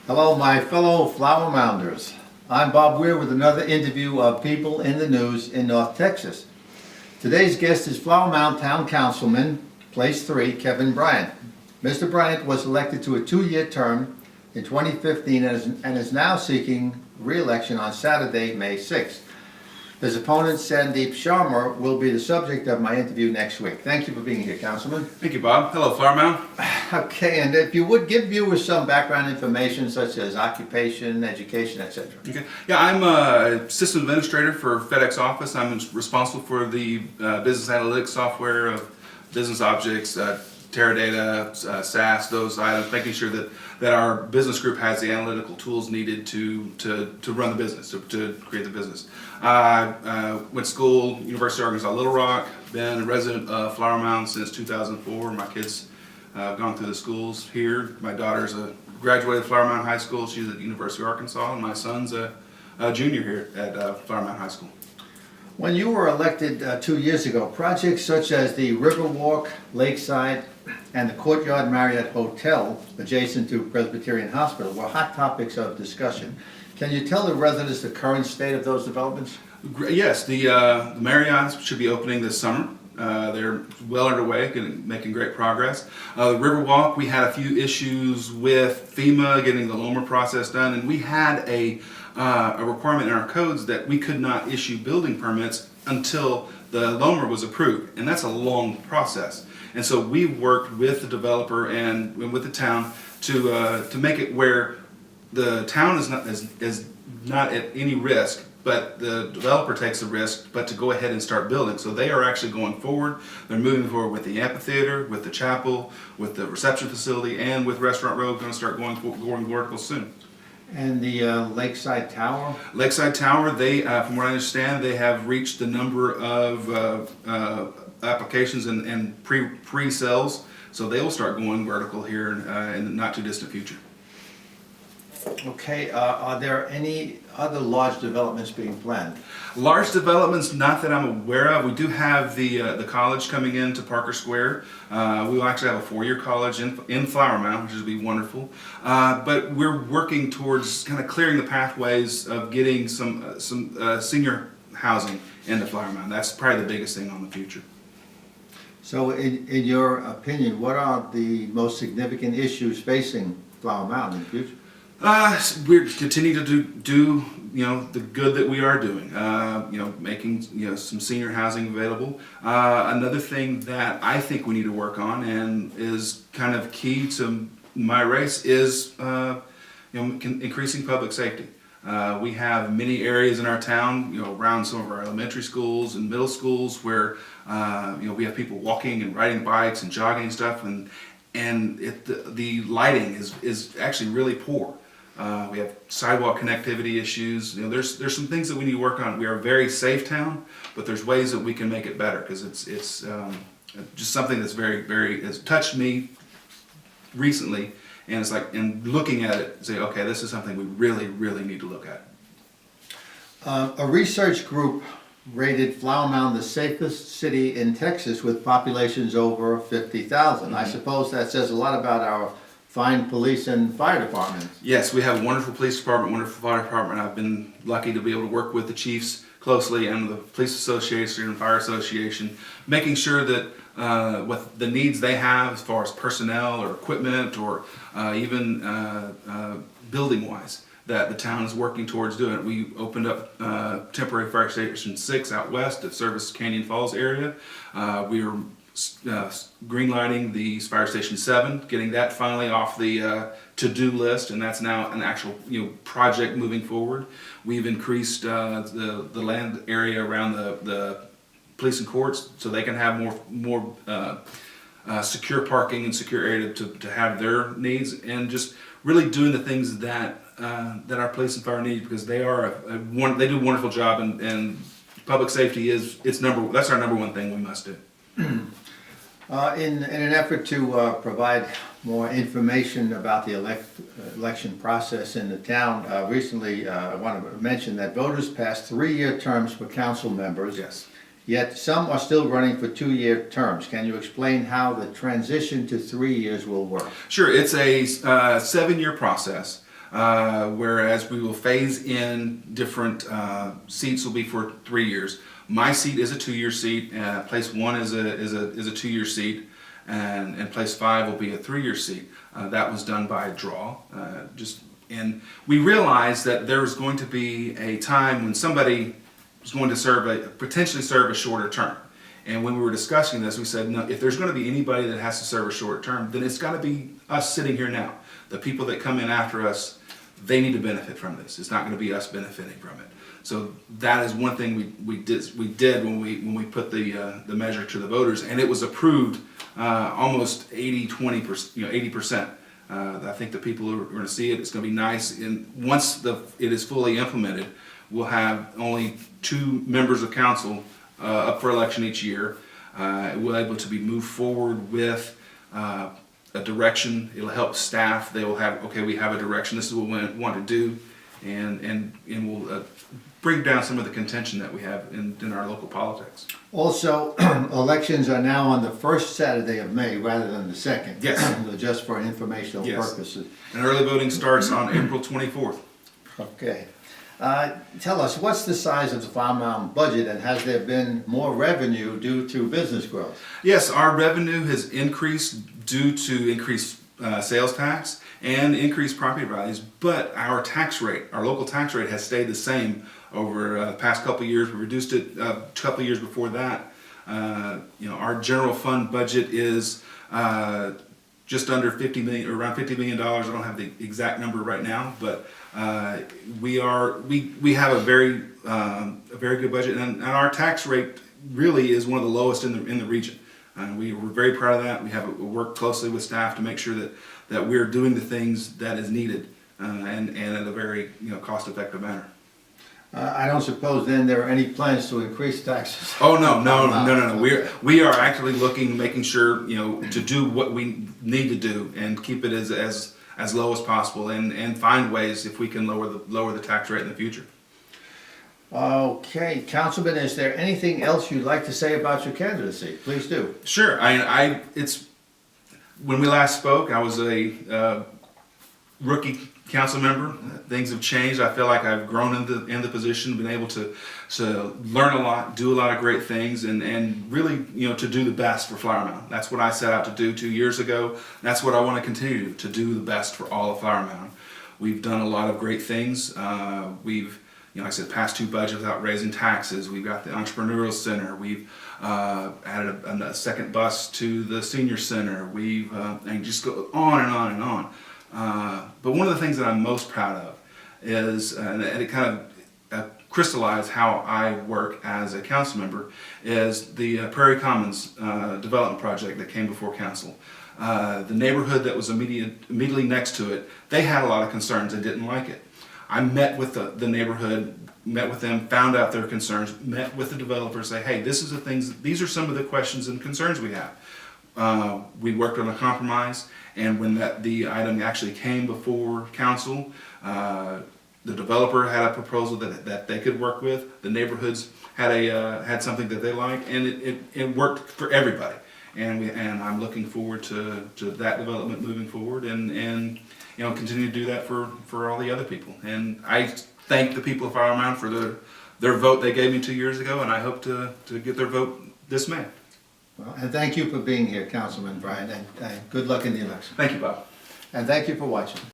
Hello, my fellow Flower Mounders. I'm Bob Weir with another interview of People in the News in North Texas. Today's guest is Flower Mound Town Councilman, Place 3, Kevin Bryant. Mr. Bryant was elected to a 2-year term in 2015 and is now seeking re-election on Saturday, May 6th. His opponent, Sandeep Sharma, will be the subject of my interview next week. Thank you for being here, Councilman. Thank you, Bob. Hello, Flower Mound. Okay, and if you would give viewers some background information such as occupation, education, etc. Okay. Yeah, I'm a system administrator for FedEx Office. I'm responsible for the business analytics software of business objects, Teradata, SAS, those items, making sure that our business group has the analytical tools needed to run the business, to create the business. Went to school, University of Arkansas Little Rock, been a resident of Flower Mound since 2004. My kids have gone through the schools here. My daughter's graduated Flower Mound High School. She's at the University of Arkansas, and my son's a junior here at Flower Mound High School. When you were elected 2 years ago, projects such as the Riverwalk, Lakeside, and the Courtyard Marriott Hotel adjacent to Presbyterian Hospital were hot topics of discussion. Can you tell the residents the current state of those developments? Yes, the Marriott should be opening this summer. They're well underway, making great progress. The Riverwalk, we had a few issues with FEMA getting the LOMR process done, and we had a requirement in our codes that we could not issue building permits until the LOMR was approved, and that's a long process. And so we worked with the developer and with the town to make it where the town is not at any risk, but the developer takes the risk, but to go ahead and start building. So they are actually going forward. They're moving forward with the amphitheater, with the chapel, with the reception facility, and with Restaurant Road, going to start going vertical soon. And the Lakeside Tower? Lakeside Tower, they, from what I understand, they have reached the number of applications and pre-sales, so they will start going vertical here in the not too distant future. Okay, are there any other large developments being planned? Large developments, not that I'm aware of. We do have the college coming into Parker Square. We will actually have a 4-year college in Flower Mound, which would be wonderful. But we're working towards kind of clearing the pathways of getting some senior housing into Flower Mound. That's probably the biggest thing on the future. So in your opinion, what are the most significant issues facing Flower Mound in the future? We're continuing to do the good that we are doing. Making some senior housing available. Another thing that I think we need to work on and is kind of key to my race is increasing public safety. We have many areas in our town, around some of our elementary schools and middle schools where we have people walking and riding bikes and jogging and stuff, and the lighting is actually really poor. We have sidewalk connectivity issues. There's some things that we need to work on. We are a very safe town, but there's ways that we can make it better, because it's just something that's has touched me recently, and it's like, and looking at it, say, okay, this is something we really need to look at. A research group rated Flower Mound the safest city in Texas with populations over 50,000. I suppose that says a lot about our fine police and fire departments. Yes, we have a wonderful police department, wonderful fire department. I've been lucky to be able to work with the chiefs closely and the police association and fire association, making sure that what the needs they have as far as personnel or equipment or even building wise, that the town is working towards doing it. We opened up temporary fire station 6 out west to service Canyon Falls area. We are greenlighting the fire station 7, getting that finally off the to-do list, and that's now an actual project moving forward. We've increased the land area around the police and courts so they can have more secure parking and secure area to have their needs, and just really doing the things that our police and fire need, because they are they do a wonderful job, and public safety that's our number one thing we must do. In an effort to provide more information about the election process in the town, recently I want to mention that voters passed 3-year terms for council members. Yes. Yet some are still running for 2-year terms. Can you explain how the transition to 3 years will work? Sure, it's a 7-year process. whereas we will phase in different seats will be for 3 years. My seat is a 2-year seat. Place 1 is a 2-year seat, and place 5 will be a 3-year seat. That was done by draw. And we realized that there was going to be a time when somebody was going to potentially serve a shorter term. And when we were discussing this, we said, no, if there's going to be anybody that has to serve a short term, then it's got to be us sitting here now. The people that come in after us, they need to benefit from this. It's not going to be us benefiting from it. So that is one thing we did when we put the measure to the voters, and it was approved almost 80-20%, 80%. I think the people are going to see it. It's going to be nice. And once it is fully implemented, we'll have only 2 members of council up for election each year. We're able to be moved forward with a direction. It'll help staff. They will have, okay, we have a direction. This is what we want to do, and we'll bring down some of the contention that we have in our local politics. Also, elections are now on the first Saturday of May rather than the second. Yes. Just for informational purposes. And early voting starts on April 24th. Okay. Tell us, what's the size of the Flower Mound budget, and has there been more revenue due to business growth? Yes, our revenue has increased due to increased sales tax and increased property values, but our tax rate, our local tax rate, has stayed the same over the past couple of years. We reduced it a couple of years before that. Our general fund budget is just under $50 million, or around $50 million. I don't have the exact number right now, but we have a very good budget, and our tax rate really is one of the lowest in the region. We're very proud of that. We work closely with staff to make sure that we're doing the things that is needed and in a very cost-effective manner. I don't suppose then there are any plans to increase taxes? Oh no. We are actually making sure to do what we need to do and keep it as low as possible, and find ways if we can lower the tax rate in the future. Okay, Councilman, is there anything else you'd like to say about your candidacy? Please do. Sure. It's when we last spoke, I was a rookie council member. Things have changed. I feel like I've grown in the position, been able to learn a lot, do a lot of great things, and really to do the best for Flower Mound. That's what I set out to do 2 years ago. That's what I want to continue to do the best for all of Flower Mound. We've done a lot of great things. We've like I said, passed 2 budgets without raising taxes. We've got the entrepreneurial center. We've added a second bus to the senior center. We've and just go on and on and on. But one of the things that I'm most proud of is, and it kind of crystallized how I work as a council member, is the Prairie Commons development project that came before council. The neighborhood that was immediately next to it, they had a lot of concerns and didn't like it. I met with the neighborhood, met with them, found out their concerns, met with the developers, say, hey, these are some of the questions and concerns we have. We worked on a compromise, and when the item actually came before council, the developer had a proposal that they could work with. The neighborhoods had something that they liked, and it worked for everybody. And I'm looking forward to that development moving forward, and continue to do that for all the other people. And I thank the people of Flower Mound for their vote they gave me 2 years ago, and I hope to get their vote this May. Well, and thank you for being here, Councilman Bryant, and good luck in the election. Thank you, Bob. And thank you for watching.